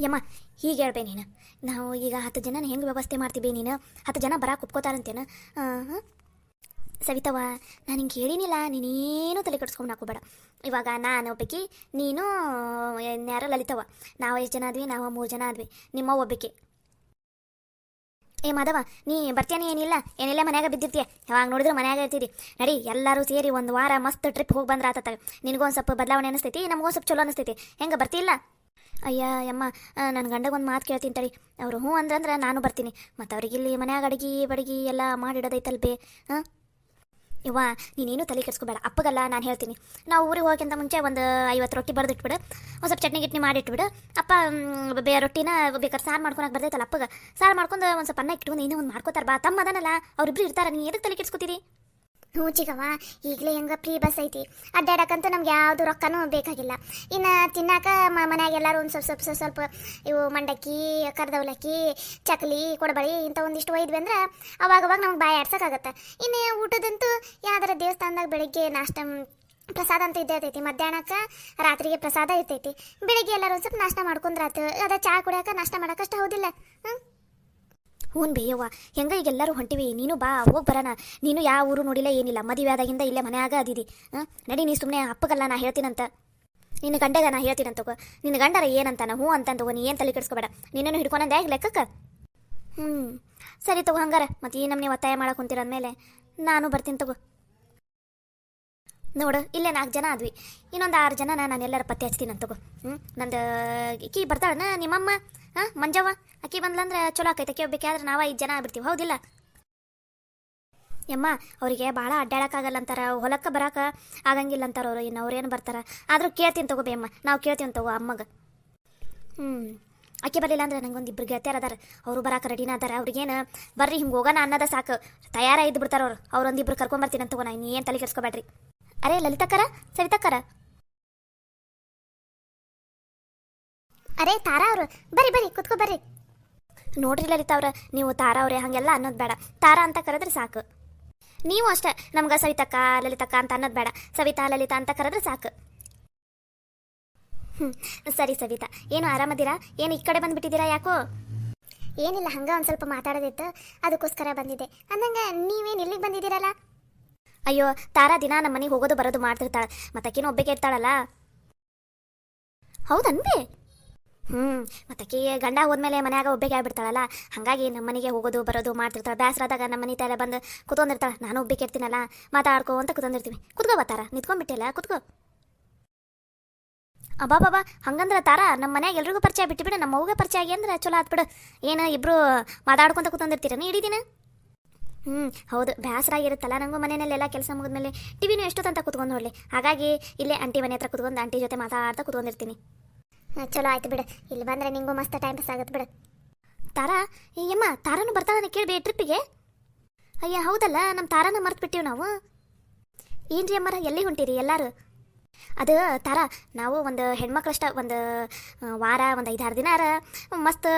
ಯಮ್ಮ ಹೀಗೆ ಹೇಳ್ಬೇ ನೀನು. ನಾವು ಈಗ 10 ಜನನ ಹೆಂಗೆ ವ್ಯವಸ್ಥೆ ಮಾಡ್ತೀವಿ ನೀನು? 10 ಜನ ಬರಾಕ್ ಒಪ್ಕೋತಾರಂತೇನು? ಸವಿತವ್ವ, ನಾನು ಹಿಂಗೆ ಹೇಳಿನಿಲ್ಲ, ನೀನೇನು ತಲೆ ಕೆಡ್ಸ್ಕೊಂಡು ಹಾಕೋಬೇಡ. ಇವಾಗ ನಾನು ಒಬ್ಬಾಕಿ, ನೀನು ಯಾರೋ ಲಲಿತವ್ವ, ನಾವು ಎಷ್ಟು ಜನ ಆದ್ವಿ? ನಾವು 3 ಜನ ಆದ್ವಿ. ನಿಮ್ಮ ಒಬ್ಬಾಕಿ. ಏ ಮಾಧವ, ನೀ ಬರ್ತೀಯಾನಿ? ಏನಿಲ್ಲ ಮನ್ಯಾಗ ಬಿದ್ದಿರ್ತೀಯ. ಯಾವಾಗ ನೋಡಿದ್ರು ಮನ್ಯಾಗ ಇರ್ತೀರಿ. ನಡಿ ಎಲ್ಲರೂ ಸೇರಿ ಒಂದು ವಾರ ಮಸ್ತ್ ಟ್ರಿಪ್ ಹೋಗಿ ಬಂದ್ರೆ ಆತತ್ತ. ನಿನಗೊಂದು ಸ್ವಲ್ಪ ಬದಲಾವಣೆ ಅನಿಸ್ತೈತಿ, ನಮಗೊಂದು ಸ್ವಲ್ಪ ಚಲೋ ಅನಿಸ್ತೈತಿ. ಹೆಂಗೆ ಬರ್ತಿಲ್ಲ? ಅಯ್ಯ ಯಮ್ಮ, ನನ್ನ ಗಂಡಗೊಂದು ಮಾತು ಕೇಳ್ತೀನಿ ತಡಿ. ಅವರು ಹ್ಞೂ ಅಂದ್ರಂದ್ರೆ ನಾನು ಬರ್ತೀನಿ. ಮತ್ತು ಅವ್ರಿಗೆ ಇಲ್ಲಿ ಮನ್ಯಾಗ ಅಡಿಗೆ ಬಡಿಗೆ ಎಲ್ಲ ಮಾಡಿಡೋದೈತಲ್ಬೇ. ಹಾಂ ಇವ್ವ, ನೀನೇನು ತಲೆ ಕೆಡ್ಸ್ಕೊಬೇಡ. ಅಪ್ಪಗಲ್ಲ, ನಾನು ಹೇಳ್ತೀನಿ. ನಾವು ಊರಿಗೆ ಹೋಗೋಕ್ಕಿಂತ ಮುಂಚೆ ಒಂದು 50 ರೊಟ್ಟಿ ಬರೆದಿಟ್ಬಿಡು. ಒಂದು ಸ್ವಲ್ಪ ಚಟ್ನಿ ಗಿಟ್ನಿ ಮಾಡಿಟ್ಬಿಡು. ಅಪ್ಪ ರೊಟ್ಟಿನ ಬೇಕಾದ್ರೆ ಸಾರು ಮಾಡ್ಕೊಳಕ್ಕೆ ಬರ್ತೈತಲ್ಲ ಅಪ್ಪಗೆ. ಸಾರು ಮಾಡ್ಕೊಂಡು ಒಂದು ಸ್ವಲ್ಪ ಅನ್ನ ಇಟ್ಕೊಂಡು ಇನ್ನೂ ಒಂದು ಮಾಡ್ಕೋತಾರೆ ಬಾ. ತಮ್ಮ ಅದನಲ್ಲ, ಅವ್ರಿಬ್ರು ಇರ್ತಾರೆ. ನೀ ಎದಕ್ಕೆ ತಲೆ ಕೆಡ್ಸ್ಕೊತೀರಿ? ಹ್ಞೂ ಚಿಗವ್ವ, ಈಗಲೇ ಹೆಂಗೆ ಫ್ರೀ ಬಸ್ ಐತಿ, ಅಡ್ಡಾಡಕ್ಕಂತೂ ನಮ್ಗೆ ಯಾವುದು ರೊಕ್ಕನೂ ಬೇಕಾಗಿಲ್ಲ. ಇನ್ನು ತಿನ್ನಾಕ ಮನ್ಯಾಗ ಎಲ್ಲರೂ ಒಂದು ಸ್ವಲ್ಪ ಇವು ಮಂಡಕ್ಕಿ, ಕರ್ದವಲಕ್ಕಿ, ಚಕ್ಲಿ, ಕೊಡಬಳಿ ಇಂಥ ಒಂದಿಷ್ಟು ಒಯ್ದ್ವಿ ಅಂದ್ರೆ ಅವಾಗವಾಗ ನಮ್ಗೆ ಬಾಯಿ ಆಡ್ಸೋಕ್ಕಾಗತ್ತೆ. ಇನ್ನು ಊಟದಂತೂ ಯಾವ್ದಾರ ದೇವಸ್ಥಾನದಾಗ ಬೆಳಿಗ್ಗೆ ನಾಷ್ಟ ಪ್ರಸಾದ ಅಂತ ಇದ್ದೇ ಇರ್ತೈತಿ. ಮಧ್ಯಾಹ್ನಕ್ಕೆ ರಾತ್ರಿಗೆ ಪ್ರಸಾದ ಇರ್ತೈತಿ. ಬೆಳಿಗ್ಗೆ ಎಲ್ಲರೂ ಒಂದು ಸ್ವಲ್ಪ ನಾಷ್ಟ ಮಾಡ್ಕೊಂಡ್ರಾತು. ಅದ ಚಹಾ ಕುಡಿಯೋಕೆ ನಾಷ್ಟ ಮಾಡೋಕ್ಕಷ್ಟು ಹೌದಿಲ್ಲ? ಹ್ಞೂ ಬೇಯವ್ವ, ಹೆಂಗ ಈಗ ಎಲ್ಲರೂ ಹೊಂಟಿವಿ. ನೀನು ಬಾ, ಹೋಗಿ ಬರೋಣ. ನೀನು ಯಾವ ಊರು ನೋಡಿಲ್ಲ, ಏನಿಲ್ಲ. ಮದುವೆ ಆದಾಗಿಂದ ಇಲ್ಲೇ ಮನ್ಯಾಗ ಅದಿದಿ. ನಡಿ, ನೀ ಸುಮ್ಮನೆ ಅಪ್ಪಗಲ್ಲ ನಾ ಹೇಳ್ತೀನಂತ. ನಿನ್ನ ಗಂಡಗ ನಾ ಹೇಳ್ತೀನಂತಗೋ. ನಿನ್ನ ಗಂಡರ ಏನಂತಾನ ಹ್ಞೂ ಅಂತಂತಗೋ. ನೀ ಏನು ತಲೆ ಕೆಡಿಸ್ಕೊಬೇಡ. ನಿನ್ನನ್ನು ಹಿಡ್ಕೊಂಡೆ ಆಗಿ ಲೆಕ್ಕಕ್ಕೆ. ಸರಿ ತಗೋ ಹಂಗಾರ. ಮತ್ತು ಈ ನಮ್ಮನೆ ಒತ್ತಾಯ ಮಾಡಕ್ಕೆ ಕುಂತಿರೋದ್ಮೇಲೆ ನಾನು ಬರ್ತೀನಿ ತಗೋ. ನೋಡು, ಇಲ್ಲೇ 4 ಜನ ಆದ್ವಿ. ಇನ್ನೊಂದು 6 ಜನ ನಾನು ಎಲ್ಲರ ಪತ್ತೆ ಹಚ್ತೀನಿ ಅಂತಗೋ. ನಂದು ಈಕಿ ಬರ್ತಾಳನ ನಿಮ್ಮಮ್ಮ? ಮಂಜವ್ವ ಅಕ್ಕಿ ಬಂದ್ಲಂದ್ರೆ ಚಲೋ ಆಕೈತೆ. ಅಕ್ಕಿ ಹೋಗ್ಬೇಕಾದ್ರೆ ನಾವು 5 ಜನ ಆಗ್ಬಿಡ್ತೀವಿ, ಹೌದಿಲ್ಲ? ಯಮ್ಮ, ಅವರಿಗೆ ಭಾಳ ಅಡ್ಡಾಡಕ್ಕಾಗಲ್ಲ ಅಂತಾರ, ಹೊಲಕ್ಕೆ ಬರಾಕ ಆಗಂಗಿಲ್ಲ ಅಂತಾರ ಅವರು. ಇನ್ನು ಅವ್ರೇನು ಬರ್ತಾರ. ಆದರೂ ಕೇಳ್ತೀನಿ ತಗೋ ಬೇಯಮ್ಮ, ನಾವು ಕೇಳ್ತೀವಿ ತಗೋ ಅಮ್ಮಗೆ. ಅಕ್ಕಿ ಬರಲಿಲ್ಲ ಅಂದ್ರೆ ನಂಗೊಂದು 2 ಗೆಳತಿಯರು ಅದಾರ, ಅವರು ಬರಾಕ ರೆಡಿನ ಅದಾರ. ಅವ್ರಿಗೇನು ಬರ್ರಿ ಹಿಂಗೆ ಹೋಗೋಣ ಅನ್ನೋದ ಸಾಕು, ತಯಾರ ಇದ್ದು ಬಿಡ್ತಾರ ಅವ್ರು. ಅವ್ರೊಂದು 2 ಕರ್ಕೊಂಬರ್ತೀನಿ ಅಂತ ತಗೋ. ನಾನು ಏನು ತಲೆ ಕೆಡ್ಸ್ಕೊಬೇಡ್ರಿ. ಅರೇ ಲಲಿತಕ್ಕರ, ಸವಿತಕ್ಕರ. ಅರೇ ತಾರಾ ಅವರು, ಬರ್ರಿ ಕುತ್ಕೋ ಬರ್ರಿ. ನೋಡ್ರಿ ಲಲಿತಾ ಅವ್ರ, ನೀವು ತಾರಾ ಅವ್ರೆ ಹಾಗೆಲ್ಲ ಅನ್ನೋದು ಬೇಡ. ತಾರಾ ಅಂತ ಕರೆದ್ರೆ ಸಾಕು. ನೀವು ಅಷ್ಟೇ, ನಮ್ಗೆ ಸವಿತಕ್ಕ ಲಲಿತಕ್ಕ ಅಂತ ಅನ್ನೋದು ಬೇಡ. ಸವಿತಾ ಲಲಿತಾ ಅಂತ ಕರೆದ್ರೆ ಸಾಕು. ಸರಿ ಸವಿತಾ, ಏನು ಆರಾಮದಿರಾ? ಏನು ಈ ಕಡೆ ಬಂದುಬಿಟ್ಟಿದ್ದೀರಾ? ಯಾಕೋ? ಏನಿಲ್ಲ, ಹಂಗೆ ಒಂದು ಸ್ವಲ್ಪ ಮಾತಾಡೋದಿತ್ತು, ಅದಕ್ಕೋಸ್ಕರ ಬಂದಿದ್ದೆ. ಅಂದಂಗೆ ನೀವೇನು ಇಲ್ಲಿಗೆ ಬಂದಿದ್ದೀರಲ್ಲ? ಅಯ್ಯೋ, ತಾರಾ ದಿನ ನಮ್ಮ ಮನೆಗೆ ಹೋಗೋದು ಬರೋದು ಮಾಡ್ತಿರ್ತಾಳೆ. ಮತ್ತಕ್ಕೇನು ಒಬ್ಬಕ್ಕೆ ಇರ್ತಾಳಲ್ಲ. ಹೌದನ್ಬೇ? ಮತ್ತಕ್ಕೆ ಗಂಡ ಹೋದ್ಮೇಲೆ ಮನ್ಯಾಗ ಒಬ್ಬಕ್ಕೆ ಆಗ್ಬಿಡ್ತಾಳಲ್ಲ. ಹಾಗಾಗಿ ನಮ್ಮ ಮನೆಗೆ ಹೋಗೋದು ಬರೋದು ಮಾಡ್ತಿರ್ತಾಳೆ. ಬೇಸರಾದಾಗ ನಮ್ಮ ಮನೆ ತಲೆ ಬಂದು ಕುತ್ಕೊಂಡಿರ್ತಾಳೆ. ನಾನು ಒಬ್ಬಕ್ಕೆ ಇರ್ತೀನಲ್ಲ, ಮಾತಾಡ್ಕೋ ಅಂತ ಕುತ್ಕೊಂಡಿರ್ತೀವಿ. ಕುತ್ಕೋ ಬಾ ತಾರ, ನಿಂತ್ಕೊಂಡ್ಬಿಟ್ಟಿಲ್ಲ, ಕುತ್ಕೋ. ಅಬ್ಬಾ ಹಂಗಂದ್ರೆ ತಾರಾ, ನಮ್ಮ ಮನ್ಯಾಗ ಎಲ್ರಿಗೂ ಪರಿಚಯ ಬಿಟ್ಟುಬಿಡು. ನಮ್ಮ ಅವ್ಗೆ ಪರಿಚಯ ಆಗಿ ಅಂದ್ರೆ ಚಲೋ ಆತ್ಬಿಡು. ಏನು ಇಬ್ರು ಮಾತಾಡ್ಕೊಂತ ಕುತ್ಕೊಂಡಿರ್ತೀರ ನೀ ಇಡೀ ದಿನ? ಹೌದು, ಬೇಸರಾಗಿರುತ್ತಲ್ಲ ನನಗೂ. ಮನೆಯಲ್ಲೆಲ್ಲ ಕೆಲಸ ಮುಗಿದ್ಮೇಲೆ ಟಿವಿನೂ ಎಷ್ಟೊತ್ತಂತ ಕುತ್ಕೊಂಡು ನೋಡಲಿ. ಹಾಗಾಗಿ ಇಲ್ಲೇ ಆಂಟಿ ಮನೆ ಹತ್ರ ಕುತ್ಕೊಂಡು ಆಂಟಿ ಜೊತೆ ಮಾತಾಡ್ತಾ ಕುತ್ಕೊಂಡಿರ್ತೀನಿ. ಚಲೋ ಆಯ್ತು ಬಿಡು, ಇಲ್ಲಿ ಬಂದರೆ ನಿಂಗೂ ಮಸ್ತ್ ಟೈಮ್ ಪಾಸ್ ಆಗುತ್ತೆ ಬಿಡು. ತಾರಾ, ಯಮ್ಮ ತಾರಾನು ಬರ್ತಾಳನ್ನ ಕೇಳಬೇ ಟ್ರಿಪ್ಪಿಗೆ? ಅಯ್ಯ ಹೌದಲ್ಲ, ನಮ್ಮ ತಾರಾನ ಮರ್ತು ಬಿಟ್ಟಿವಿ ನಾವು. ಏನ್ರಿ ಅಮ್ಮರ, ಎಲ್ಲಿ ಹೊಂಟಿರಿ ಎಲ್ಲರೂ? ಅದು ತಾರಾ, ನಾವು ಒಂದು ಹೆಣ್ಮಕ್ಳಷ್ಟ ಒಂದು ವಾರ, ಒಂದು 5-6 ದಿನ ಮಸ್ತ್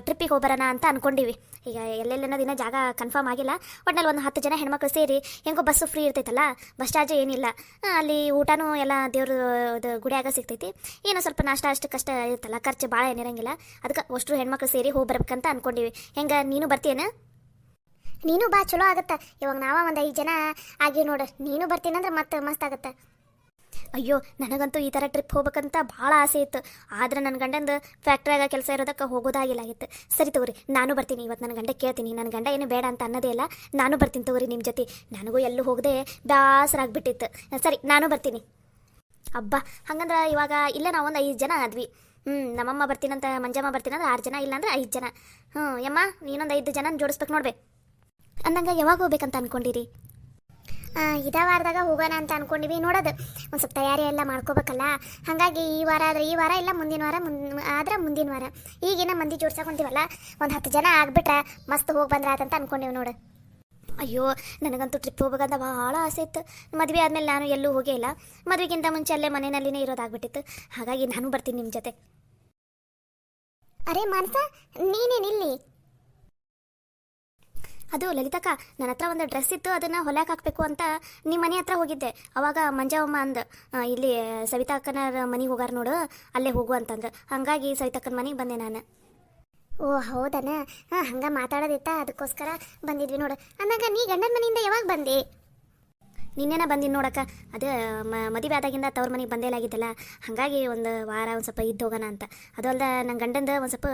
ಟ್ರಿಪ್ಪಿಗೆ ಹೋಗ್ಬರೋಣ ಅಂತ ಅಂದ್ಕೊಂಡಿವಿ. ಈಗ ಎಲ್ಲೆಲ್ಲನ್ನೋದಿನ ಜಾಗ ಕನ್ಫರ್ಮ್ ಆಗಿಲ್ಲ. ಒಟ್ನಲ್ಲಿ ಒಂದು 10 ಜನ ಹೆಣ್ಮಕ್ಳು ಸೇರಿ ಹೆಂಗೋ ಬಸ್ಸು ಫ್ರೀ ಇರ್ತೈತಲ್ಲ, ಬಸ್ ಚಾರ್ಜ್ ಏನಿಲ್ಲ. ಅಲ್ಲಿ ಊಟನೂ ಎಲ್ಲ ದೇವ್ರದ್ದು ಗುಡಿಯಾಗ ಸಿಗ್ತೈತಿ. ಏನೋ ಸ್ವಲ್ಪ ನಾಷ್ಟ ಅಷ್ಟಕ್ಕಷ್ಟ ಇರುತ್ತಲ್ಲ, ಖರ್ಚು ಭಾಳ ಏನಿರಂಗಿಲ್ಲ. ಅದಕ್ಕೆ ಅಷ್ಟು ಹೆಣ್ಮಕ್ಳು ಸೇರಿ ಹೋಗಿ ಬರ್ಬೇಕಂತ ಅಂದ್ಕೊಂಡಿವಿ. ಹೆಂಗೆ, ನೀನು ಬರ್ತೀಯೇನ? ನೀನು ಬಾ, ಚಲೋ ಆಗುತ್ತೆ. ಇವಾಗ ನಾವ ಒಂದು 5 ಜನ ಆಗಿ ನೋಡು. ನೀನು ಬರ್ತೀನಂದ್ರೆ ಮತ್ತೆ ಮಸ್ತ್ ಆಗುತ್ತೆ. ಅಯ್ಯೋ, ನನಗಂತೂ ಈ ಥರ ಟ್ರಿಪ್ ಹೋಗ್ಬೇಕಂತ ಭಾಳ ಆಸೆ ಇತ್ತು. ಆದರೆ ನನ್ನ ಗಂಡಂದು ಫ್ಯಾಕ್ಟ್ರಿಯಾಗ ಕೆಲಸ ಇರೋದಕ್ಕೆ ಹೋಗೋದಾಗಿಲ್ಲಾಗಿತ್ತು. ಸರಿ ತಗೋರಿ, ನಾನು ಬರ್ತೀನಿ. ಇವತ್ತು ನನ್ನ ಗಂಡ ಕೇಳ್ತೀನಿ. ನನ್ನ ಗಂಡ ಏನು ಬೇಡ ಅಂತ ಅನ್ನೋದೇ ಇಲ್ಲ, ನಾನು ಬರ್ತೀನಿ ತಗೋರಿ ನಿಮ್ಮ ಜೊತೆ. ನನಗೂ ಎಲ್ಲೂ ಹೋಗದೆ ಬೇಸರಾಗ್ಬಿಟ್ಟಿತ್ತು. ಸರಿ, ನಾನು ಬರ್ತೀನಿ. ಅಬ್ಬಾ, ಹಂಗಂದ್ರೆ ಇವಾಗ ಇಲ್ಲೇ ನಾವೊಂದು 5 ಜನ ಆದ್ವಿ. ನಮ್ಮಮ್ಮ ಬರ್ತೀನಂತ, ಮಂಜಮ್ಮ ಬರ್ತೀನಂದ್ರೆ 6 ಜನ, ಇಲ್ಲಾಂದ್ರೆ 5 ಜನ. ಯಮ್ಮ, ನೀನೊಂದು 5 ಜನ ಜೋಡಿಸ್ಬೇಕು ನೋಡ್ಬೇ. ಅಂದಂಗೆ ಯಾವಾಗ ಹೋಗ್ಬೇಕಂತ ಅಂದ್ಕೊಂಡಿರಿ? ಇದೇ ವಾರದಾಗ ಹೋಗೋಣ ಅಂತ ಅಂದ್ಕೊಂಡಿವಿ. ನೋಡೋದು ಒಂದು ಸ್ವಲ್ಪ ತಯಾರಿ ಎಲ್ಲ ಮಾಡ್ಕೋಬೇಕಲ್ಲ. ಹಾಗಾಗಿ ಈ ವಾರ ಆದರೆ ಈ ವಾರ, ಇಲ್ಲ ಮುಂದಿನ ವಾರ, ಆದ್ರೆ ಮುಂದಿನ ವಾರ. ಈಗಿನ ಮಂದಿ ಜೋಡ್ಸಕೊಂತೀವಲ್ಲ, ಒಂದು 10 ಜನ ಆಗ್ಬಿಟ್ರೆ ಮಸ್ತ್ ಹೋಗಿ ಬಂದ್ರೆ ಆತಂತ ಅಂದ್ಕೊಂಡಿವಿ ನೋಡು. ಅಯ್ಯೋ, ನನಗಂತೂ ಟ್ರಿಪ್ ಹೋಗ್ಬೇಕಂತ ಭಾಳ ಆಸೆ ಇತ್ತು. ಮದುವೆ ಆದಮೇಲೆ ನಾನು ಎಲ್ಲೂ ಹೋಗೇ ಇಲ್ಲ. ಮದುವೆಗಿಂತ ಮುಂಚೆ ಅಲ್ಲೇ ಮನೆಯಲ್ಲಿನೇ ಇರೋದಾಗ್ಬಿಟ್ಟಿತ್ತು. ಹಾಗಾಗಿ ನಾನು ಬರ್ತೀನಿ ನಿಮ್ಮ ಜೊತೆ. ಅರೆ ಮಾನಸ, ನೀನೇನಿಲ್ಲಿ? ಅದು ಲಲಿತಕ್ಕ, ನನ್ನ ಹತ್ರ ಒಂದು ಡ್ರೆಸ್ ಇತ್ತು, ಅದನ್ನು ಹೊಲ್ಯಾಕೆ ಹಾಕಬೇಕು ಅಂತ ನಿಮ್ಮ ಮನೆ ಹತ್ರ ಹೋಗಿದ್ದೆ. ಅವಾಗ ಮಂಜವ್ವ ಅಂದ, ಇಲ್ಲಿ ಸವಿತಾ ಅಕ್ಕನ ಮನೆಗೆ ಹೋಗಾರ ನೋಡು, ಅಲ್ಲೇ ಹೋಗು ಅಂತಂದ್ರೆ, ಹಾಗಾಗಿ ಸವಿತಕ್ಕನ ಮನೆಗೆ ಬಂದೆ ನಾನು. ಓ ಹೌದನ. ಹಾಂ, ಹಂಗೆ ಮಾತಾಡೋದಿತ್ತ, ಅದಕ್ಕೋಸ್ಕರ ಬಂದಿದ್ವಿ ನೋಡು. ಅಂದಾಗ ನೀ ಗಂಡನ ಮನೆಯಿಂದ ಯಾವಾಗ ಬಂದೆ? ನಿನ್ನೆನ ಬಂದಿನಿ ನೋಡಕ್ಕ. ಅದೇ ಮದುವೆ ಆದಾಗಿಂದ ತವ್ರ ಮನೆಗೆ ಬಂದೇಲಾಗಿದ್ದಲ್ಲ, ಹಾಗಾಗಿ ಒಂದು ವಾರ ಒಂದು ಸ್ವಲ್ಪ ಇದ್ದು ಹೋಗೋಣ ಅಂತ. ಅದು ಅಲ್ದ ನನ್ನ ಗಂಡಂದು ಒಂದು ಸ್ವಲ್ಪ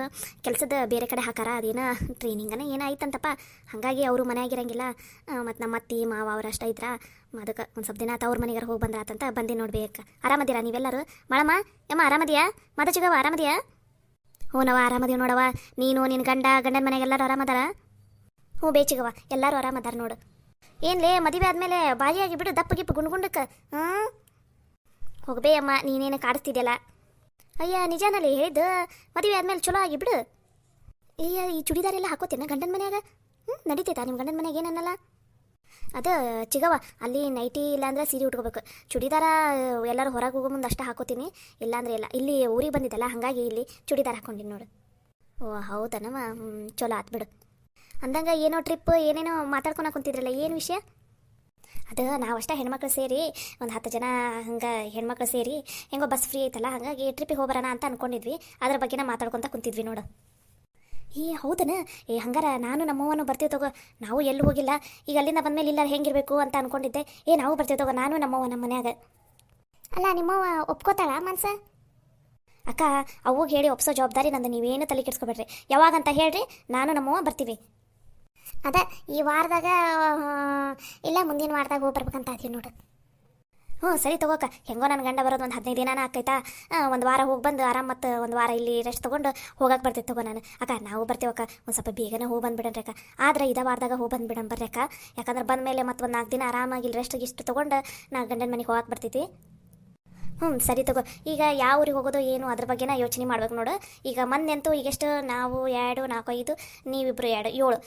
ಕೆಲಸದ ಬೇರೆ ಕಡೆ ಹಾಕಾರ, ಅದೇನೋ ಟ್ರೈನಿಂಗನ ಏನಾಯ್ತಂತಪ್ಪ, ಹಾಗಾಗಿ ಅವರು ಮನೆಯಾಗಿರಂಗಿಲ್ಲ. ಮತ್ತು ನಮ್ಮ ಅತ್ತಿ ಮಾವ ಅವ್ರು ಅಷ್ಟ ಇದ್ರ, ಅದಕ್ಕೆ ಒಂದು ಸ್ವಲ್ಪ ದಿನ ತವ್ರ ಮನೆಗಾರ ಹೋಗಿ ಬಂದ್ರಾತಂತ ಬಂದು ನೋಡ್ಬೇಕ. ಆರಾಮದಿರಾ ನೀವೆಲ್ಲರೂ? ಮಳಮ್ಮ ಯಮ್ಮ ಆರಾಮದಿಯಾ? ಚಿಗವ ಆರಾಮದಿಯಾ? ಹ್ಞೂ ನಾವು ಆರಾಮದೀವಿ ನೋಡವ. ನೀನು ನಿನ್ನ ಗಂಡನ ಮನೆಗೆ ಎಲ್ಲರೂ ಆರಾಮದಾರ? ಹ್ಞೂ ಬೇಚಿಗವ, ಎಲ್ಲರೂ ಆರಾಮದಾರ ನೋಡು. ಏನ್ಲೇ ಮದುವೆ ಆದಮೇಲೆ ಬಾಯಿಯಾಗಿ ಬಿಡು, ದಪ್ಪ ಗಿಪ್ಪ ಗುಂಡ್ಗುಂಡಕ್ಕೆ. ಹೋಗ್ಬೇ ಅಮ್ಮ, ನೀನೇನು ಕಾಡಿಸ್ತಿದ್ಯಲ್ಲ. ಅಯ್ಯ ನಿಜಾನಲ್ಲಿ ಹೇಳಿದ್ದು, ಮದುವೆ ಆದಮೇಲೆ ಚಲೋ ಆಗಿ ಬಿಡು. ಅಯ್ಯ ಈ ಚುಡಿದಾರೆಲ್ಲ ಹಾಕೋತೇನೆ ಗಂಡನ ಮನ್ಯಾಗ? ನಡೀತೈತಾ ನಿಮ್ಮ ಗಂಡನ ಮನೆಯಾಗ ಏನನ್ನಲ್ಲ? ಅದು ಚಿಗವ, ಅಲ್ಲಿ ನೈಟಿ ಇಲ್ಲಾಂದ್ರೆ ಸೀರೆ ಉಟ್ಕೋಬೇಕು. ಚುಡಿದಾರ ಎಲ್ಲರೂ ಹೊರಗೆ ಹೋಗೋ ಮುಂದೆ ಅಷ್ಟೇ ಹಾಕೋತೀನಿ, ಇಲ್ಲಾಂದ್ರೆ ಇಲ್ಲ. ಇಲ್ಲಿ ಊರಿಗೆ ಬಂದಿದ್ದಲ್ಲ, ಹಾಗಾಗಿ ಇಲ್ಲಿ ಚುಡಿದಾರ ಹಾಕೊಂಡಿನಿ ನೋಡು. ಓ ಹೌದನವ, ಚಲೋ ಆತ್ ಬಿಡು. ಅಂದಂಗೆ ಏನೋ ಟ್ರಿಪ್ ಏನೇನೋ ಮಾತಾಡ್ಕೊಳಕ್ಕೆ ಕುಂತಿದ್ರಲ್ಲ, ಏನು ವಿಷಯ? ಅದು ನಾವಷ್ಟೇ ಹೆಣ್ಮಕ್ಳು ಸೇರಿ ಒಂದು 10 ಜನ ಹಂಗೆ ಹೆಣ್ಮಕ್ಳು ಸೇರಿ ಹೆಂಗೋ ಬಸ್ ಫ್ರೀ ಐತಲ್ಲ, ಹಾಗಾಗಿ ಟ್ರಿಪ್ಪಿಗೆ ಹೋಗ್ಬರೋಣ ಅಂತ ಅಂದ್ಕೊಂಡಿದ್ವಿ. ಅದ್ರ ಬಗ್ಗೆನ ಮಾತಾಡ್ಕೊತ ಕುಂತಿದ್ವಿ ನೋಡು. ಹೌದನ? ಹಂಗಾರ ನಾನು ನಮ್ಮವ್ವನು ಬರ್ತೀವಿ ತಗೋ. ನಾವು ಎಲ್ಲೂ ಹೋಗಿಲ್ಲ, ಈಗ ಅಲ್ಲಿಂದ ಬಂದಮೇಲೆ ಇಲ್ಲ ಹೆಂಗಿರಬೇಕು ಅಂತ ಅಂದ್ಕೊಂಡಿದ್ದೆ. ನಾವು ಬರ್ತೀವಿ ತಗೋ, ನಾನು ನಮ್ಮವ್ವ ನಮ್ಮ ಮನ್ಯಾಗ. ಅಲ್ಲ, ನಿಮ್ಮವ್ವ ಒಪ್ಕೋತಾಳ ಮನ್ಸ? ಅಕ್ಕ, ಅವಾಗ ಹೇಳಿ ಒಪ್ಸೋ ಜವಾಬ್ದಾರಿ ನಂದು, ನೀವೇನು ತಲೆ ಕೆಡ್ಸ್ಕೊಬೇಡ್ರಿ. ಯಾವಾಗಂತ ಹೇಳ್ರಿ, ನಾನು ನಮ್ಮವ್ವ ಬರ್ತೀವಿ. ಅದ ಈ ವಾರದಾಗ ಇಲ್ಲ ಮುಂದಿನ ವಾರದಾಗ ಹೋಗಿ ಬರ್ಬೇಕಂತ ಅದೀವಿ ನೋಡು. ಹ್ಞೂ ಸರಿ ತಗೋಕ. ಹೆಂಗೋ ನನ್ನ ಗಂಡ ಬರೋದು ಒಂದು 15 ದಿನಾನ ಆಕೈತಾ. ಒಂದು ವಾರ ಹೋಗಿ ಬಂದು ಆರಾಮ, ಮತ್ತು ಒಂದು ವಾರ ಇಲ್ಲಿ ರೆಸ್ಟ್ ತೊಗೊಂಡು ಹೋಗಕ್ಕೆ ಬರ್ತೀವಿ ತಗೋ ನಾನು. ಅಕ್ಕ ನಾವು ಬರ್ತೀವಕ್ಕ, ಒಂದು ಸ್ವಲ್ಪ ಬೇಗನೆ ಹೋಗಿ ಬಂದುಬಿಡಣ್ರಿ ಅಕ್ಕ. ಆದ್ರೆ ಇದೇ ವಾರದಾಗ ಹೋಗಿ ಬಂದುಬಿಡೋಣ ಬರ್ರಿ ಅಕ್ಕ. ಯಾಕಂದ್ರೆ ಬಂದ ಮೇಲೆ ಮತ್ತು ಒಂದು 4 ದಿನ ಆರಾಮಾಗಿ ಇಲ್ಲಿ ರೆಸ್ಟ್ ಗಿಷ್ಟು ತೊಗೊಂಡು ನಾ ಗಂಡನ ಮನೆಗೆ ಹೋಗಕ್ಕೆ ಬರ್ತೈತಿ. ಸರಿ ತಗೋ. ಈಗ ಯಾವ ಊರಿಗೆ ಹೋಗೋದು ಏನು ಅದ್ರ ಬಗ್ಗೆನ ಯೋಚನೆ ಮಾಡ್ಬೇಕು ನೋಡು. ಈಗ ಮಂದಿ ಈಗೆಷ್ಟು ನಾವು 2, 4, 5, ನೀವಿಬ್ರು 2, 7,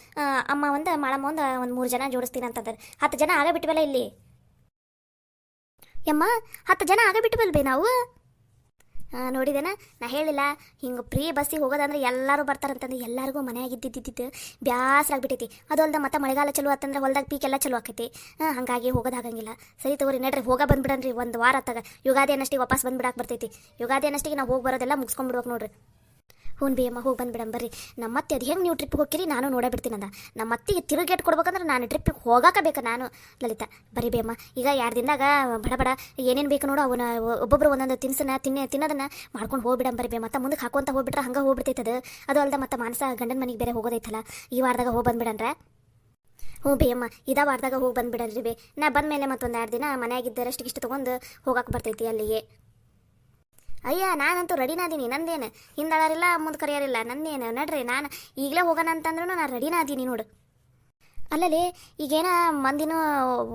ಅಮ್ಮ ಒಂದು ಮಾಳಮ್ಮ ಒಂದು 3 ಜನ ಜೋಡಿಸ್ತೀನಿ ಅಂತಂದ್ರೆ 10 ಜನ ಆಗ ಬಿಟ್ವಲ್ಲ ಇಲ್ಲಿ. ಯಮ್ಮ 10 ಜನ ಆಗ ಬಿಟ್ವಲ್ಬೇ ನಾವು. ನೋಡಿದೇನ, ನಾ ಹೇಳಿಲ್ಲ ಹಿಂಗೆ ಫ್ರೀ ಬಸ್ಸಿಗೆ ಹೋಗೋದಂದ್ರೆ ಎಲ್ಲರೂ ಬರ್ತಾರಂತಂದ್ರೆ ಎಲ್ಲರಿಗೂ ಮನೆಯಾಗಿದ್ದಿದ್ದು ಬ್ಯಾಸರಾಗ್ಬಿಟ್ಟೈತಿ. ಅದು ಅಲ್ದ ಮತ್ತೆ ಮಳೆಗಾಲ ಚಲೋ ಆತಂದ್ರೆ ಹೊಲ್ದಾಗ ಪೀಕೆಲ್ಲ ಚಲೋ ಆಕೈತಿ. ಹಾಗಾಗಿ ಹೋಗೋದಾಗಂಗಿಲ್ಲ. ಸರಿ ತಗೋರಿ, ನಡ್ರಿ ಹೋಗ ಬಂದ್ಬಿಡನ್ರಿ. ಒಂದು ವಾರ ಆತಾಗ ಯುಗಾದಿ ಅನ್ನಷ್ಟಿಗೆ ವಾಪಸ್ ಬಂದ್ಬಿಡಕ್ಕೆ ಬರ್ತೈತಿ. ಯುಗಾದಿ ಅನ್ನಷ್ಟಿಗೆ ನಾವು ಹೋಗಿ ಬರೋದೆಲ್ಲ ಮುಗಿಸ್ಕೊಂಡ್ಬಿಡ್ಬೇಕು ನೋಡ್ರಿ. ಹ್ಞೂ ಬಿ ಅಮ್ಮ, ಹೋಗಿ ಬಂದ್ಬಿಡಮ್ ಬರ್ರಿ. ನಮ್ಮತ್ತೆ ಅದು ಹೆಂಗೆ ನೀವು ಟ್ರಿಪ್ಪಿಗೆ ಹೋಗಿರಿ ನಾನು ನೋಡೇ ಬಿಡ್ತೀನಿ ಅಂದ. ನಮ್ಮತ್ತಿಗೆ ತಿರುಗೇಟ್ ಕೊಡ್ಬೇಕಂದ್ರೆ ನಾನು ಟ್ರಿಪ್ಪಿಗೆ ಹೋಗಾಕಬೇಕು ನಾನು. ಲಲಿತಾ ಬರೀ ಬಿ ಅಮ್ಮ, ಈಗ 2 ದಿನದಾಗ ಬಡ ಏನೇನು ಬೇಕು ನೋಡು, ಅವನ್ನ ಒಬ್ಬೊಬ್ರು ಒಂದೊಂದು ತಿನ್ನೋದನ್ನ ಮಾಡ್ಕೊಂಡು ಹೋಗ್ಬಿಡಮ್ ಬರ್ರಿ ಬಿ. ಮತ್ತೆ ಮುಂದಕ್ಕೆ ಹಾಕೊಂತ ಹೋಗ್ಬಿಟ್ರೆ ಹಂಗೆ ಹೋಗ್ಬಿಡ್ತೈತದ. ಅದು ಅಲ್ದ ಮತ್ತೆ ಮಾನಸ ಗಂಡನ ಮನೆಗೆ ಬೇರೆ ಹೋಗೋದೈತಲ್ಲ, ಈ ವಾರದಾಗ ಹೋಗಿ ಬಂದ್ಬಿಡನ್ರೆ. ಹ್ಞೂ ಬಿ ಅಮ್ಮ, ಇದೇ ವಾರದಾಗ ಹೋಗಿ ಬಂದ್ಬಿಡನ್ರಿ ಬಿ. ನಾ ಬಂದಮೇಲೆ ಮತ್ತೊಂದು 2 ದಿನ ಮನೆಯಾಗಿದ್ದ ರೆಸ್ಟ್ ಗಿಷ್ಟು ತೊಗೊಂಡು ಹೋಗಕ್ಕೆ ಬರ್ತೈತಿ ಅಲ್ಲಿಗೆ. ಅಯ್ಯ ನಾನಂತೂ ರೆಡಿನಾದೀನಿ, ನಂದೇನು ಹಿಂದಳರಿಲ್ಲ ಮುಂದೆ ಕರೆಯೋರಿಲ್ಲ, ನಂದೇನು. ನಡ್ರಿ, ನಾನು ಈಗಲೇ ಹೋಗೋಣ ಅಂತಂದ್ರೂ ನಾನು ರೆಡಿನಾದೀನಿ ನೋಡು. ಅಲ್ಲಲ್ಲಿ ಈಗೇನ ಮಂದಿನೂ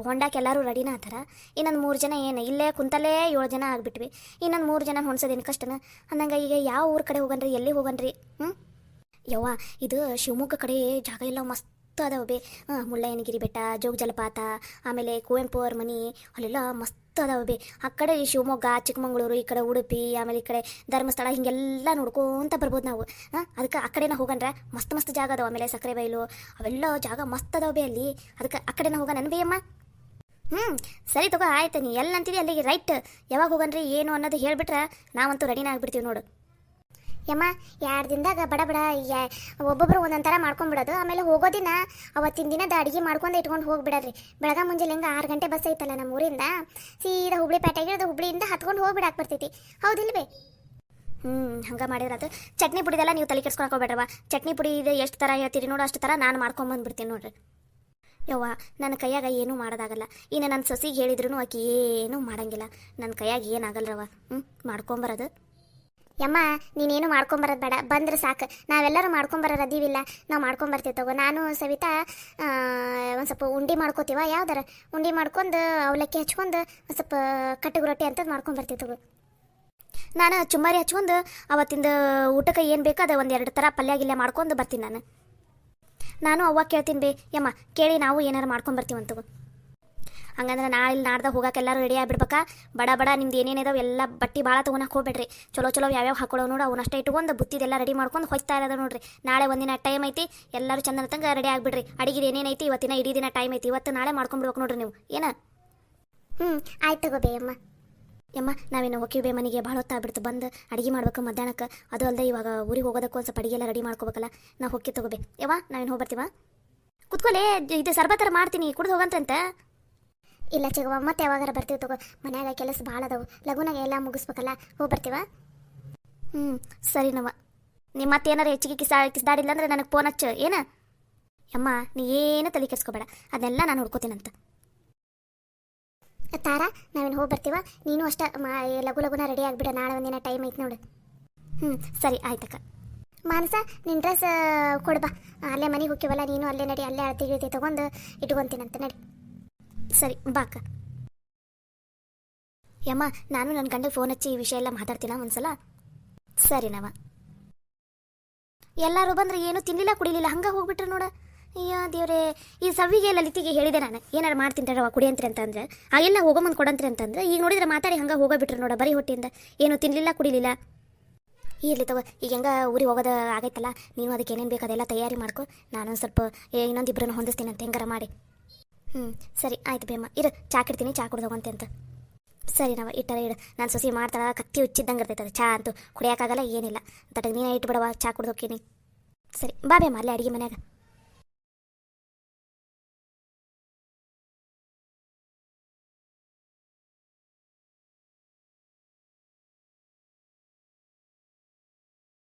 ಹೊಂಡಕ್ಕೆ ಎಲ್ಲರೂ ರೆಡಿನ ಆತಾರ. ಇನ್ನೊಂದು 3 ಜನ ಏನು ಇಲ್ಲೇ ಕುಂತಲ್ಲೇ 7 ಜನ ಆಗಿಬಿಟ್ವಿ. ಇನ್ನೊಂದು 3 ಜನ ಹೊಣ್ಸೋದೇನು ಕಷ್ಟನ ಅಂದಂಗೆ. ಈಗ ಯಾವ ಊರ ಕಡೆ ಹೋಗನ್ರಿ, ಎಲ್ಲಿ ಹೋಗನ್ರಿ? ಯವ್ವ, ಇದು ಶಿವಮೊಗ್ಗ ಕಡೆ ಜಾಗ ಎಲ್ಲ ಮಸ್ತ್ ಅದಾವ ಬೇ. ಮುಳ್ಳಯ್ಯನಗಿರಿ ಬೆಟ್ಟ, ಜೋಗ ಜಲಪಾತ, ಆಮೇಲೆ ಕುವೆಂಪು ಅವ್ರ ಮನೆ, ಅಲ್ಲೆಲ್ಲ ಮಸ್ತ್ ಅದಾವ ಬೇ. ಆ ಕಡೆ ಶಿವಮೊಗ್ಗ, ಚಿಕ್ಕಮಂಗ್ಳೂರು, ಈ ಕಡೆ ಉಡುಪಿ, ಆಮೇಲೆ ಈ ಕಡೆ ಧರ್ಮಸ್ಥಳ, ಹಿಂಗೆಲ್ಲ ನೋಡ್ಕೊಂತ ಬರ್ಬೋದು ನಾವು. ಅದಕ್ಕೆ ಆ ಕಡೆನ ಹೋಗನ್ರ, ಮಸ್ತ್ ಜಾಗ ಅದಾವ. ಆಮೇಲೆ ಸಕ್ಕರೆ ಬೈಲು, ಅವೆಲ್ಲ ಜಾಗ ಮಸ್ತ್ ಅದಾವ ಬೇ ಅಲ್ಲಿ. ಅದಕ್ಕೆ ಆ ಕಡೆನ ಹೋಗ ನನ್ ಬೇ ಅಮ್ಮ. ಸರಿ ತಗೋ, ಆಯ್ತು. ನೀ ಎಲ್ಲಿ ಅಂತೀವಿ ಅಲ್ಲಿಗೆ ರೈಟ್. ಯಾವಾಗ ಹೋಗನ್ರಿ ಏನು ಅನ್ನೋದು ಹೇಳ್ಬಿಟ್ರೆ ನಾವಂತೂ ರೆಡಿನ ಆಗ್ಬಿಡ್ತೀವಿ ನೋಡು. ಯಮ್ಮ 2 ದಿನದಾಗ ಬಡ ಒಬ್ಬೊಬ್ರು ಒಂದೊಂದು ಥರ ಮಾಡ್ಕೊಂಡ್ಬಿಡೋದು. ಆಮೇಲೆ ಹೋಗೋದಿನ ಅವತ್ತಿನ ದಿನದ ಅಡುಗೆ ಮಾಡ್ಕೊಂಡು ಇಟ್ಕೊಂಡು ಹೋಗ್ಬಿಡರ್ರಿ. ಬೆಳಗ್ಗೆ ಮುಂಜಾನೆ ಹೆಂಗೆ 6 ಗಂಟೆ ಬಸ್ ಐತಲ್ಲ ನಮ್ಮ ಊರಿಂದ, ಸೀದಾ ಹುಬ್ಳಿ ಪೇಟೆಗೆ ಇಳಿದು ಹುಬ್ಳಿಯಿಂದ ಹತ್ಕೊಂಡು ಹೋಗ್ಬಿಡಕ್ಕೆ ಬರ್ತೈತಿ. ಹೌದಿಲ್ವೇ? ಹಂಗೆ ಮಾಡಿರೋದು. ಚಟ್ನಿ ಪುಡಿದೆಲ್ಲ ನೀವು ತಲೆ ಕೆಡ್ಸ್ಕೊಳಕ್ಕೆ ಹೋಗ್ಬೇಡ್ರವ. ಚಟ್ನಿ ಪುಡಿ ಇದೆ ಎಷ್ಟು ಥರ ಹೇಳ್ತೀರಿ ನೋಡು, ಅಷ್ಟು ಥರ ನಾನು ಮಾಡ್ಕೊಂಬಂದ್ಬಿಡ್ತೀನಿ ನೋಡ್ರಿ. ಯವ್ವ, ನನ್ನ ಕೈಯಾಗ ಏನೂ ಮಾಡೋದಾಗಲ್ಲ. ಇನ್ನು ನನ್ನ ಸೊಸಿಗೆ ಹೇಳಿದ್ರು ಆಕೆ ಏನೂ ಮಾಡಂಗಿಲ್ಲ. ನನ್ನ ಕೈಯಾಗ ಏನಾಗಲ್ರವ. ಮಾಡ್ಕೊಂಬರೋದು. ಯಮ್ಮ ನೀನೇನು ಮಾಡ್ಕೊಂಬರೋದು ಬೇಡ, ಬಂದ್ರೆ ಸಾಕು. ನಾವೆಲ್ಲರೂ ಮಾಡ್ಕೊಂಬರೋರು ಅದೀವಿಲ್ಲ, ನಾವು ಮಾಡ್ಕೊಂಬರ್ತೀವಿ ತಗೋ. ನಾನು ಸವಿತಾ ಒಂದು ಸ್ವಲ್ಪ ಉಂಡೆ ಮಾಡ್ಕೋತೀವ. ಯಾವ್ದಾರ ಉಂಡೆ ಮಾಡ್ಕೊಂಡು ಅವಲಕ್ಕಿ ಹಚ್ಕೊಂಡು ಒಂದು ಸ್ವಲ್ಪ ಕಟ್ಟಗೆ ರೊಟ್ಟಿ ಅಂತದ್ದು ಮಾಡ್ಕೊಂಬರ್ತೀವಿ ತಗೋ. ನಾನು ಚುಮ್ಮರಿ ಹಚ್ಕೊಂಡು ಅವತ್ತಿಂದ ಊಟಕ್ಕೆ ಏನು ಬೇಕೋ ಅದು 1-2 ಥರ ಪಲ್ಯ ಮಾಡ್ಕೊಂಡು ಬರ್ತೀನಿ ನಾನು. ಅವ್ವ ಕೇಳ್ತೀನಿ ಬೇ ಯಮ್ಮ, ಕೇಳಿ ನಾವು ಏನಾರು ಮಾಡ್ಕೊಂಬರ್ತೀವಂತಗೋ. ಹಂಗಂದ್ರೆ ನಾಳೆ ನಾಡ್ದಾಗ ಹೋಗಕ್ಕೆ ಎಲ್ಲರೂ ರೆಡಿ ಆಗಿಬಿಡ್ಬೇಕಾ. ಬಡ ಬಡ ನಿಮ್ದು ಏನೇನಿದಾವೆ ಎಲ್ಲ ಬಟ್ಟೆ ಭಾಳ ತೊಗೊಳಕ್ಕೆ ಹೋಗ್ಬೇಡ್ರಿ. ಚಲೋ ಚಲೋ ಯಾವ್ಯಾವ ಹಾಕೊಳ್ಳೋ ನೋಡು ಅವನಷ್ಟೇ ಇಟ್ಕೊಂಡು ಬುತ್ತಿದೆಲ್ಲ ರೆಡಿ ಮಾಡ್ಕೊಂಡು ಹೋಗ್ತಾ ಇರೋದು ನೋಡ್ರಿ. ನಾಳೆ ಒಂದಿನ ಟೈಮ್ ಐತಿ, ಎಲ್ಲರೂ ಚಂದನ ತಂಗ ರೆಡಿ ಆಗಿಬಿಡ್ರಿ. ಅಡಿಗೆ ಏನೇನೈತಿ ಇವತ್ತಿನ ಇಡೀ ದಿನ ಟೈಮ್ ಐತಿ, ಇವತ್ತು ನಾಳೆ ಮಾಡ್ಕೊಂಡ್ಬಿಡ್ಬೇಕು ನೋಡ್ರಿ ನೀವು ಏನ. ಆಯ್ತು ತಗೋ ಬೇಯಮ್ಮ. ಯಮ್ಮ ನಾವೇನು ಹೋಗಿವಿ ಮನೆಗೆ ಭಾಳ ಹೊತ್ತಾಗ್ಬಿಡ್ತು, ಬಂದು ಅಡುಗೆ ಮಾಡ್ಬೇಕು ಮಧ್ಯಾಹ್ನಕ್ಕೆ. ಅದು ಅಲ್ಲದೆ ಇವಾಗ ಊರಿಗೆ ಹೋಗೋದಕ್ಕೂ ಒಂದು ಸ್ವಲ್ಪ ಅಡುಗೆ ಎಲ್ಲ ರೆಡಿ ಮಾಡ್ಕೋಬೇಕಲ್ಲ. ನಾವು ಹೋಗಿ ತಗೋಬೇ ಯವ್ವ, ನಾವೇನು ಹೋಗಿ ಬರ್ತೀವ. ಕುತ್ಕೊಲೆ, ಇದು ಸರ್ಬತ್ತರ ಮಾಡ್ತೀನಿ, ಕುಡ್ದು ಹೋಗಂತಂತ. ಇಲ್ಲ ಚಿಗವ್ವ, ಮತ್ತೆ ಯಾವಾಗಾರ ಬರ್ತೀವಿ ತಗೋ. ಮನ್ಯಾಗ ಕೆಲಸ ಭಾಳ ಅದಾವು, ಲಗುನಾಗ ಎಲ್ಲ ಮುಗಿಸ್ಬೇಕಲ್ಲ. ಹೋಗಿ ಬರ್ತೀವ. ಸರಿನವ್ವ. ನೀವು ಮತ್ತೇನಾರು ಹೆಚ್ಚಿಗೆ ಕಿಸ್ದಾಡಿಲ್ಲ ಅಂದ್ರೆ ನನಗೆ ಫೋನ್ ಹಚ್ಚು ಏನ. ಯಮ್ಮ ನೀ ಏನು ತಲೆ ಕೆಡ್ಸ್ಕೊಬೇಡ, ಅದನ್ನೆಲ್ಲ ನಾನು ಹುಡ್ಕೋತೀನಂತ. ತಾರಾ, ನಾವೇನು ಹೋಗಿ ಬರ್ತೀವ. ನೀನು ಅಷ್ಟ ಲಗು ಲಗುನ ರೆಡಿ ಆಗಿಬಿಡ, ನಾಳೆ ಒಂದಿನ ಟೈಮ್ ಐತೆ ನೋಡು. ಸರಿ ಆಯ್ತಕ್ಕ. ಮಾನಸ, ನಿನ್ನ ಡ್ರೆಸ್ ಕೊಡ್ಬಾ. ಅಲ್ಲೇ ಮನೆಗೆ ಹೋಗ್ತೀವಲ್ಲ, ನೀನು ಅಲ್ಲೇ ನಡಿ, ಅಲ್ಲೇ ಅಳತಿ ಗಿಳತಿ ತೊಗೊಂಡು ಇಟ್ಕೊತೀನಂತ ನಡಿ. ಸರಿ ಬಾಕ. ಯಮ್ಮ ನಾನು ನನ್ನ ಗಂಡ ಫೋನ್ ಹಚ್ಚಿ ಈ ವಿಷಯ ಎಲ್ಲ ಮಾತಾಡ್ತೀನ ಒಂದ್ಸಲ. ಸರಿನವ. ಎಲ್ಲರೂ ಬಂದ್ರೆ ಏನು ತಿನ್ನಲಿಲ್ಲ ಕುಡಿಲಿಲ್ಲ, ಹಂಗೆ ಹೋಗ್ಬಿಟ್ರೆ ನೋಡ. ಅಯ್ಯೋ ದೇವ್ರೆ, ಈ ಸವಿಗೆ ಲಲಿತಿಗೆ ಹೇಳಿದೆ ನಾನು ಏನಾರು ಮಾಡ್ತಿಂತಾರವ ಕುಡಿ ಅಂತ್ರಿ ಅಂತಂದ್ರೆ, ಎಲ್ಲ ಹೋಗೋಮಂದು ಕೊಡಂತ್ರಿ ಅಂತಂದ್ರೆ, ಈಗ ನೋಡಿದ್ರೆ ಮಾತಾಡಿ ಹಂಗೆ ಹೋಗೋಬಿಟ್ರೆ ನೋಡ ಬರೀ ಹೊಟ್ಟೆಯಿಂದ. ಏನು ತಿನ್ನಲಿಲ್ಲ ಕುಡಿಲಿಲ್ಲ. ಇರ್ಲಿ ತಗೋ, ಈಗ ಹೆಂಗೆ ಊರಿಗೆ ಹೋಗೋದು ಆಗೈತಲ್ಲ, ನೀನು ಅದಕ್ಕೆ ಏನೇನು ಬೇಕು ಅದೆಲ್ಲ ತಯಾರಿ ಮಾಡ್ಕೊ. ನಾನು ಸ್ವಲ್ಪ ಇನ್ನೊಂದಿಬ್ಬರನ್ನು ಹೊಂದಿಸ್ತೀನಿ ಅಂತ ಹೆಂಗಾರ ಮಾಡಿ. ಸರಿ ಆಯ್ತು ಬೇಮ್ಮ, ಇರು ಚಾ ಕಿಡ್ತೀನಿ, ಚಾ ಕುಡ್ದು ಹೋಗಂತೆ ಅಂತ. ಸರಿ ನಾವು ಇಟ್ಟರ ಇಡು. ನಾನು ಸೊಸಿ ಮಾಡ್ತಾಳ, ಕತ್ತಿ ಹುಚ್ಚಿದ್ದಂಗೆ ಇರ್ತೈತೆ ಅದು ಚಾ ಅಂತೂ ಕುಡಿಯೋಕ್ಕಾಗಲ್ಲ ಏನಿಲ್ಲ. ತಟಗೆ ನೀನೇ ಇಟ್ಟು ಬಿಡವ, ಚಾ ಕುಡ್ದು ಹೋಗ್ತೀನಿ. ಸರಿ ಬಾ ಬೇಮ್ಮ, ಅಲ್ಲೇ ಅಡುಗೆ ಮನ್ಯಾಗ.